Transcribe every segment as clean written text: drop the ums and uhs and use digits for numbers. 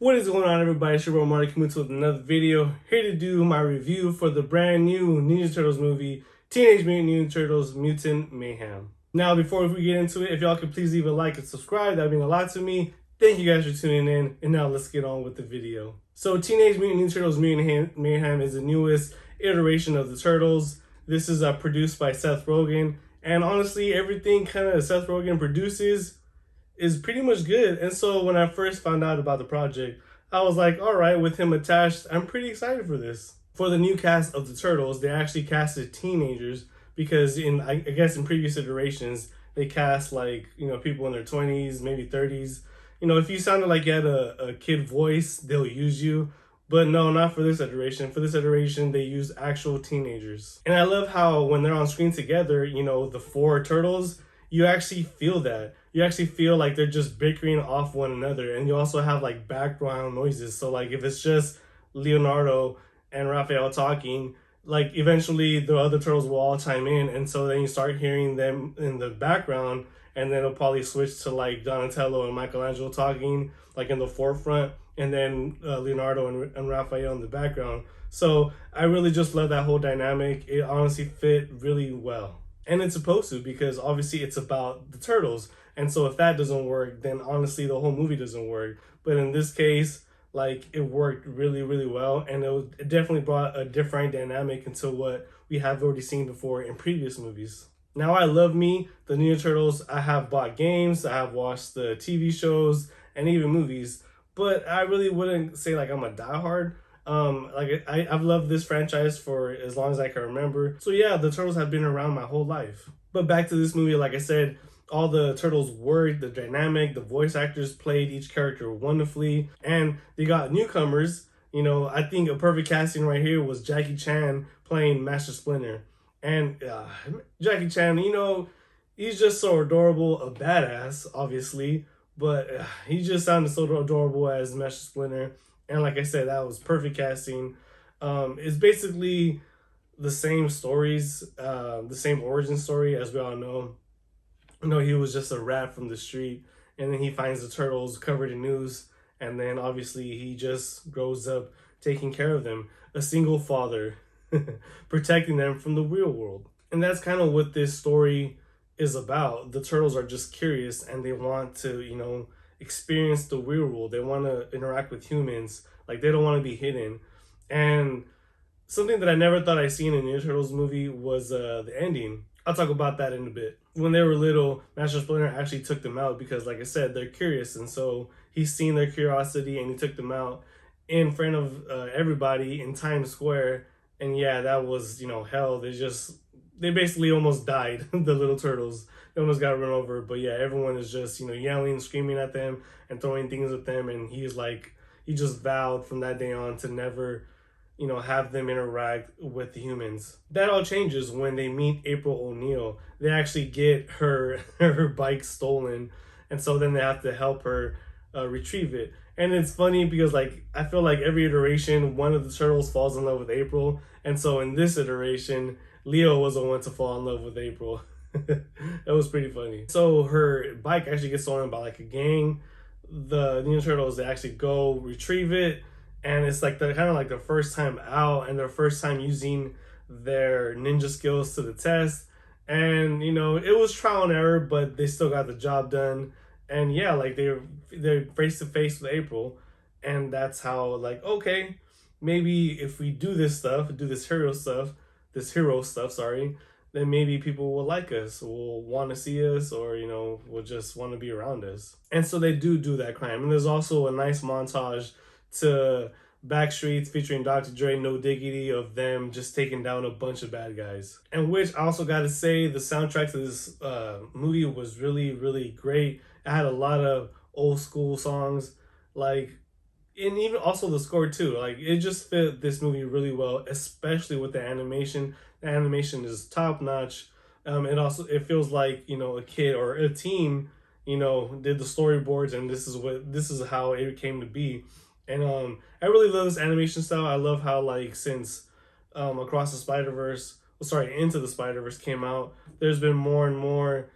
What is going on, everybody? It's your boy Marty coming with another video. Here to do my review for the brand new Ninja Turtles movie, Teenage Mutant Ninja Turtles Mutant Mayhem. Now, before we get into it, if y'all could please leave a like and subscribe, that'd mean a lot to me. Thank you guys for tuning in, and now let's get on with the video. So, Teenage Mutant Ninja Turtles Mutant Mayhem is the newest iteration of the Turtles. This is produced by Seth Rogen, and honestly, everything kind of Seth Rogen produces is pretty much good. And so when I first found out about the project, I was like, all right, with him attached, I'm pretty excited for this. For the new cast of the Turtles, they actually casted teenagers because I guess in previous iterations, they cast people in their 20s, maybe 30s. If you sounded like you had a kid voice, they'll use you. But no, not for this iteration. For this iteration, they use actual teenagers. And I love how when they're on screen together, the four turtles, you actually feel that. You actually feel like they're just bickering off one another. And you also have background noises. So if it's just Leonardo and Raphael talking, eventually the other turtles will all chime in. And so then you start hearing them in the background, and then it'll probably switch to Donatello and Michelangelo talking in the forefront, and then Leonardo and Raphael in the background. So I really just love that whole dynamic. It honestly fit really well. And it's supposed to, because obviously it's about the turtles. And so if that doesn't work, then honestly the whole movie doesn't work. But in this case, it worked really, really well. And it definitely brought a different dynamic into what we have already seen before in previous movies. Now, I love the Ninja Turtles. I have bought games, I have watched the TV shows, and even movies. But I really wouldn't say I'm a diehard. I've loved this franchise for as long as I can remember. So yeah, the Turtles have been around my whole life. But back to this movie, like I said, all the Turtles worked, the dynamic, the voice actors played each character wonderfully, and they got newcomers. I think a perfect casting right here was Jackie Chan playing Master Splinter. And Jackie Chan, he's just so adorable, a badass, obviously, but he just sounded so adorable as Master Splinter. And like I said, that was perfect casting. It's basically the same stories, the same origin story, as we all know. He was just a rat from the street, and then he finds the turtles covered in news, and then obviously he just grows up taking care of them. A single father, protecting them from the real world. And that's kind of what this story is about. The turtles are just curious, and they want to, experience the real world. They want to interact with humans. They don't want to be hidden. And something that I never thought I'd see in a Ninja Turtles movie was the ending. I'll talk about that in a bit. When they were little, Master Splinter actually took them out because, like I said, they're curious. And so he's seen their curiosity, and he took them out in front of everybody in Times Square. And yeah, that was, hell. They basically almost died, the little turtles. They almost got run over. But yeah, everyone is just, yelling, screaming at them and throwing things at them. And he just vowed from that day on to never, have them interact with the humans. That all changes when they meet April O'Neil. They actually get her bike stolen. And so then they have to help her retrieve it. And it's funny because I feel like every iteration, one of the turtles falls in love with April. And so in this iteration, Leo was the one to fall in love with April. That was pretty funny. So her bike actually gets stolen by a gang. The Ninja Turtles, they actually go retrieve it. And it's the first time out, and their first time using their ninja skills to the test. And, it was trial and error, but they still got the job done. And yeah, they're face to face with April, and that's how okay, maybe if we do this hero stuff, then maybe people will like us, will want to see us, or will just want to be around us. And so they do that crime. And there's also a nice montage to Backstreets featuring Dr. Dre, No Diggity, of them just taking down a bunch of bad guys. And which I also got to say, the soundtrack to this movie was really, really great. It had a lot of old school songs, and even also the score too. It just fit this movie really well, especially with the animation. The animation is top notch. It feels like a kid or a team did the storyboards, and this is how it came to be. And I really love this animation style. I love how since Into the Spider-Verse came out, there's been more and more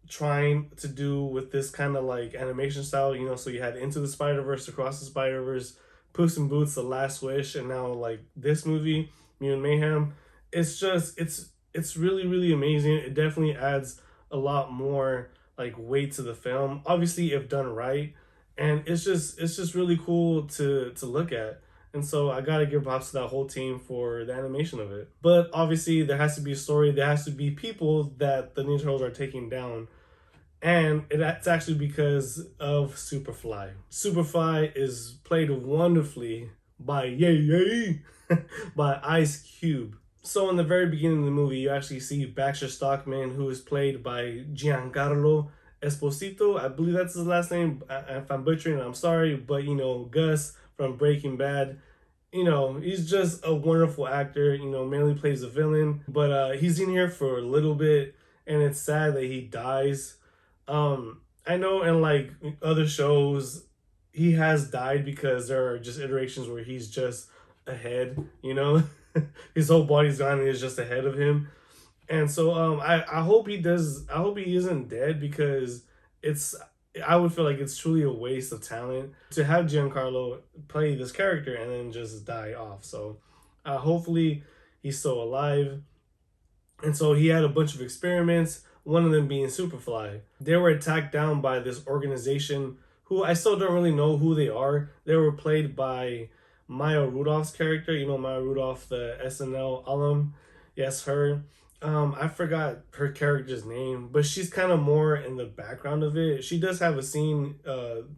trying to do with this kind of like animation style, you know, so you had Into the Spider-Verse, Across the Spider-Verse, Puss in Boots, The Last Wish, and now like this movie, Mutant Mayhem. It's just it's really really amazing. It definitely adds a lot more like weight to the film, obviously if done right, and it's just really cool to look at. And so I gotta give props to that whole team for the animation of it. But obviously there has to be a story, there has to be people that the Ninja Turtles are taking down. And that's actually because of Superfly. Superfly is played wonderfully by by Ice Cube. So in the very beginning of the movie, you actually see Baxter Stockman, who is played by Giancarlo Esposito. I believe that's his last name. If I'm butchering it, I'm sorry. But you know, Gus from Breaking Bad, you know, he's just a wonderful actor. You know, mainly plays a villain, but he's in here for a little bit, and it's sad that he dies. I know in like other shows, he has died because there are just iterations where he's just ahead. You know, his whole body's gone and he's just ahead of him. And so I hope he does. I hope he isn't dead because it's. I would feel like it's truly a waste of talent to have Giancarlo play this character and then just die off. So hopefully he's still alive. And so he had a bunch of experiments, one of them being Superfly. They were attacked down by this organization who I still don't really know who they are. They were played by Maya Rudolph's character. You know, Maya Rudolph, the SNL alum. Yes, her. I forgot her character's name, but she's kind of more in the background of it. She does have a scene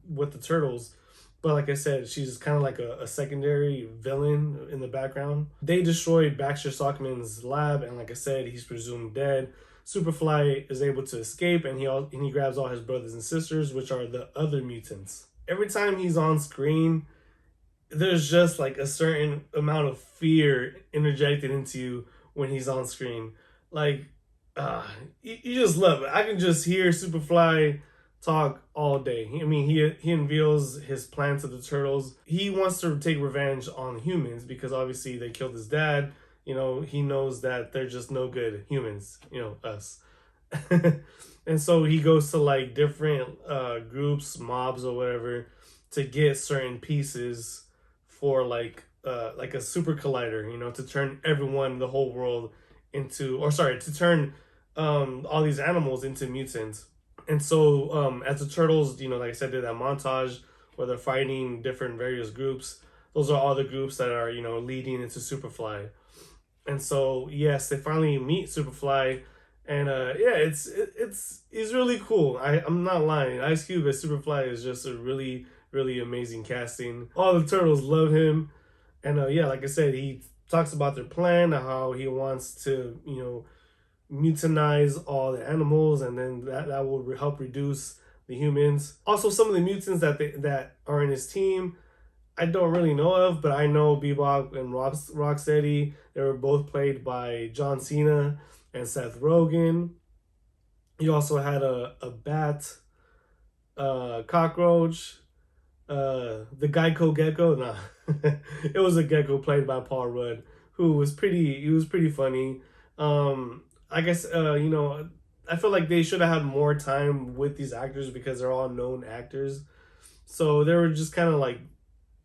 with the turtles, but like I said, she's kind of like a secondary villain in the background. They destroyed Baxter Stockman's lab, and like I said, he's presumed dead. Superfly is able to escape, and he grabs all his brothers and sisters, which are the other mutants. Every time he's on screen, there's just like a certain amount of fear interjected into you when he's on screen. Like, you just love it. I can just hear Superfly talk all day. I mean, he unveils his plan to the turtles. He wants to take revenge on humans because obviously they killed his dad. You know, he knows that they're just no good humans. You know, us. And so he goes to like different groups, mobs or whatever, to get certain pieces for like a super collider. You know, to turn everyone, the whole world into, or sorry, to turn all these animals into mutants. And so as the turtles, you know, like I said, did that montage where they're fighting different various groups. Those are all the groups that are, you know, leading into Superfly. And so yes, they finally meet Superfly, and yeah, it's really cool. I'm not lying. Ice Cube as Superfly is just a really really amazing casting. All the turtles love him, and yeah, like I said, he talks about their plan, how he wants to, you know, mutanize all the animals, and then that will help reduce the humans. Also, some of the mutants that are in his team, I don't really know of, but I know Bebop and Rocksteady. They were both played by John Cena and Seth Rogen. You also had a bat, cockroach, the Geico Gecko. Nah, it was a gecko played by Paul Rudd, who was pretty funny. I guess you know, I feel like they should have had more time with these actors because they're all known actors. So they were just kind of like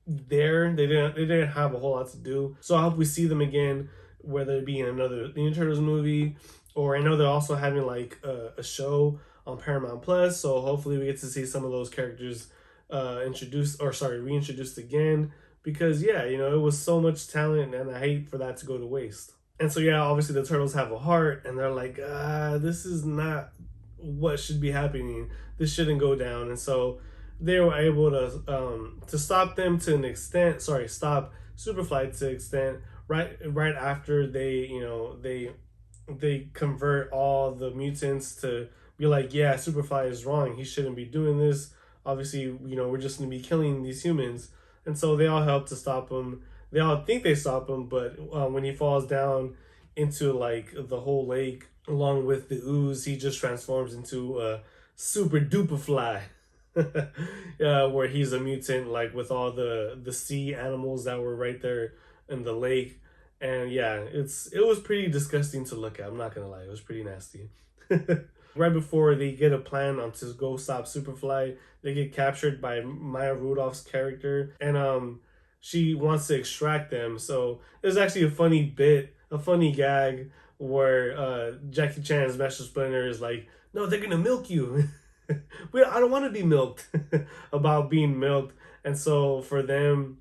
there. They didn't have a whole lot to do. So I hope we see them again, whether it be in another Ninja Turtles movie, or I know they're also having like a show on Paramount Plus. So hopefully we get to see some of those characters reintroduced again, because yeah, you know, it was so much talent and I hate for that to go to waste. And so yeah, obviously the turtles have a heart and they're like, this is not what should be happening. This shouldn't go down. And so they were able to stop them to an extent. Sorry, stop Superfly to an extent. Right after they, you know, they convert all the mutants to be like, yeah, Superfly is wrong. He shouldn't be doing this. Obviously, you know, we're just gonna be killing these humans. And so they all help to stop him. They all think they stop him, but when he falls down into like the whole lake along with the ooze, he just transforms into a super duper fly. Where he's a mutant, like with all the sea animals that were right there in the lake. And yeah, it was pretty disgusting to look at. I'm not gonna lie, it was pretty nasty. Right before they get a plan on to go stop Superfly, they get captured by Maya Rudolph's character, and she wants to extract them. So there's actually a funny bit, a funny gag where Jackie Chan's Master Splinter is like, "No, they're gonna milk you." I don't want to be milked about being milked, and so for them,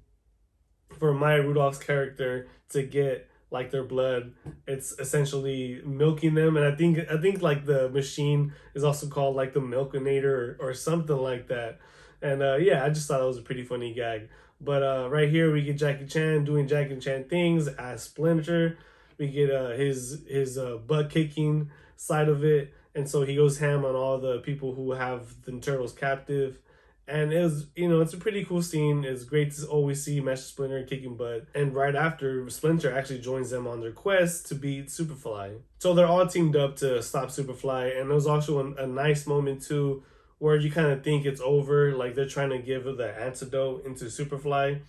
for Maya Rudolph's character to get like their blood, it's essentially milking them. And I think like the machine is also called like the Milkinator or something like that. And yeah, I just thought it was a pretty funny gag. But right here we get Jackie Chan doing Jackie Chan things as Splinter. We get his butt kicking side of it, and so he goes ham on all the people who have the turtles captive. And it was, it's a pretty cool scene. It's great to always see Master Splinter kicking butt. And right after, Splinter actually joins them on their quest to beat Superfly. So they're all teamed up to stop Superfly. And there was also a nice moment too, where you kind of think it's over. Like they're trying to give the antidote into Superfly.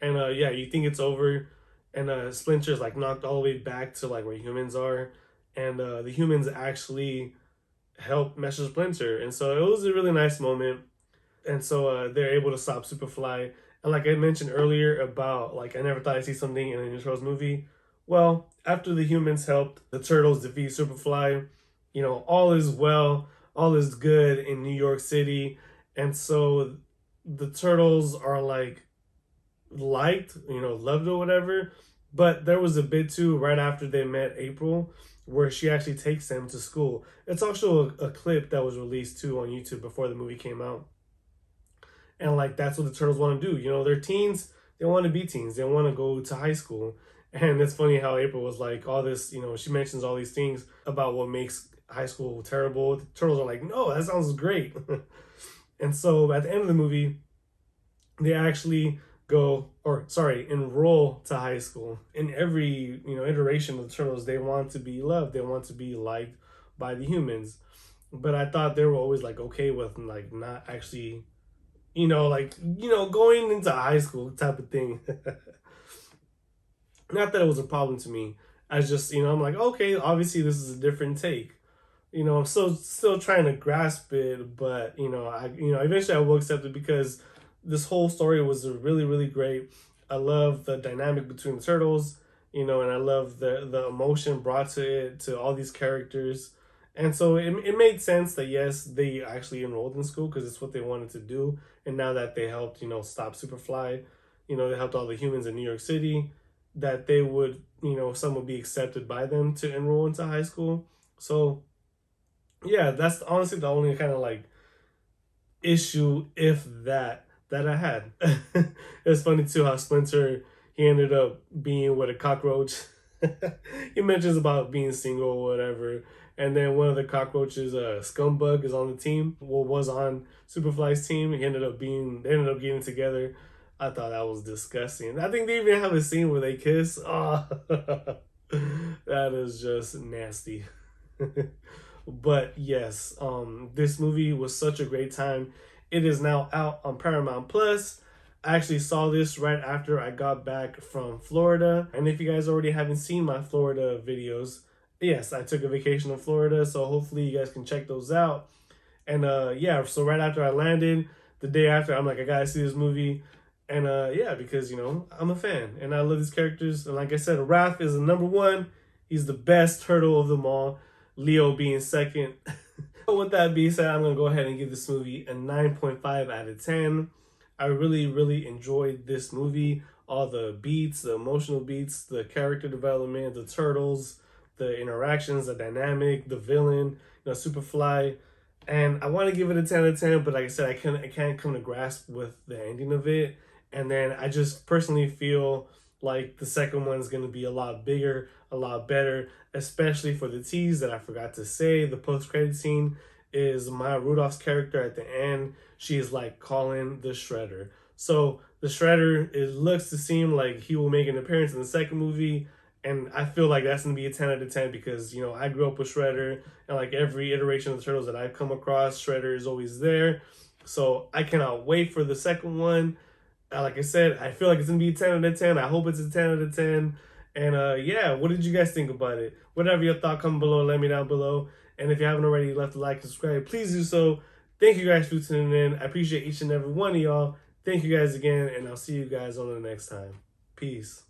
And yeah, you think it's over. And Splinter's like knocked all the way back to like where humans are. And the humans actually help Master Splinter. And so it was a really nice moment. And so they're able to stop Superfly. And like I mentioned earlier about like I never thought I'd see something in a Ninja Turtles movie. Well, after the humans helped the turtles defeat Superfly, all is well, all is good in New York City. And so the turtles are like liked, loved or whatever. But there was a bit too right after they met April where she actually takes them to school. It's also a clip that was released too on YouTube before the movie came out. And like that's what the turtles want to do. They're teens. They want to be teens. They want to go to high school. And it's funny how April was like all this. She mentions all these things about what makes high school terrible. The turtles are like, no, that sounds great. And so at the end of the movie, they actually enroll to high school. In every iteration of the turtles, they want to be loved. They want to be liked by the humans. But I thought they were always like okay with like not actually going into high school type of thing. Not that it was a problem to me. I just, I'm like, okay, obviously this is a different take. I'm still trying to grasp it, but eventually I will accept it because this whole story was really, really great. I love the dynamic between the turtles, and I love the emotion brought to it, to all these characters. And so it made sense that yes, they actually enrolled in school because it's what they wanted to do. And now that they helped, stop Superfly, they helped all the humans in New York City, that they would, some would be accepted by them to enroll into high school. So yeah, that's honestly the only kind of like issue, if that I had. It's funny too how Splinter, he ended up being with a cockroach. He mentions about being single or whatever. And then one of the cockroaches, Scumbug, is on the team. Was on Superfly's team. They ended up getting together. I thought that was disgusting. I think they even have a scene where they kiss. Oh, that is just nasty. But yes, this movie was such a great time. It is now out on Paramount Plus. I actually saw this right after I got back from Florida. And if you guys already haven't seen my Florida videos, yes, I took a vacation in Florida, so hopefully you guys can check those out. And yeah, so right after I landed, the day after, I'm like, I gotta see this movie. And yeah, because I'm a fan and I love these characters. And like I said, Raph is the number one. He's the best turtle of them all, Leo being second. So with that being said, I'm gonna go ahead and give this movie a 9.5 out of 10. I really, really enjoyed this movie. All the beats, the emotional beats, the character development, the turtles, the interactions, the dynamic, the villain, Superfly. And I want to give it a 10 out of 10, but like I said, I can't come to grasp with the ending of it. And then I just personally feel like the second one's going to be a lot bigger, a lot better, especially for the tease that I forgot to say. The post-credit scene is Maya Rudolph's character at the end. She is like calling the Shredder. So the Shredder, it looks to seem like he will make an appearance in the second movie. And I feel like that's going to be a 10 out of 10 because, I grew up with Shredder. And like every iteration of the Turtles that I've come across, Shredder is always there. So I cannot wait for the second one. Like I said, I feel like it's going to be a 10 out of 10. I hope it's a 10 out of 10. And yeah, what did you guys think about it? Whatever your thought, comment below, let me down below. And if you haven't already left a like and subscribe, please do so. Thank you guys for tuning in. I appreciate each and every one of y'all. Thank you guys again, and I'll see you guys on the next time. Peace.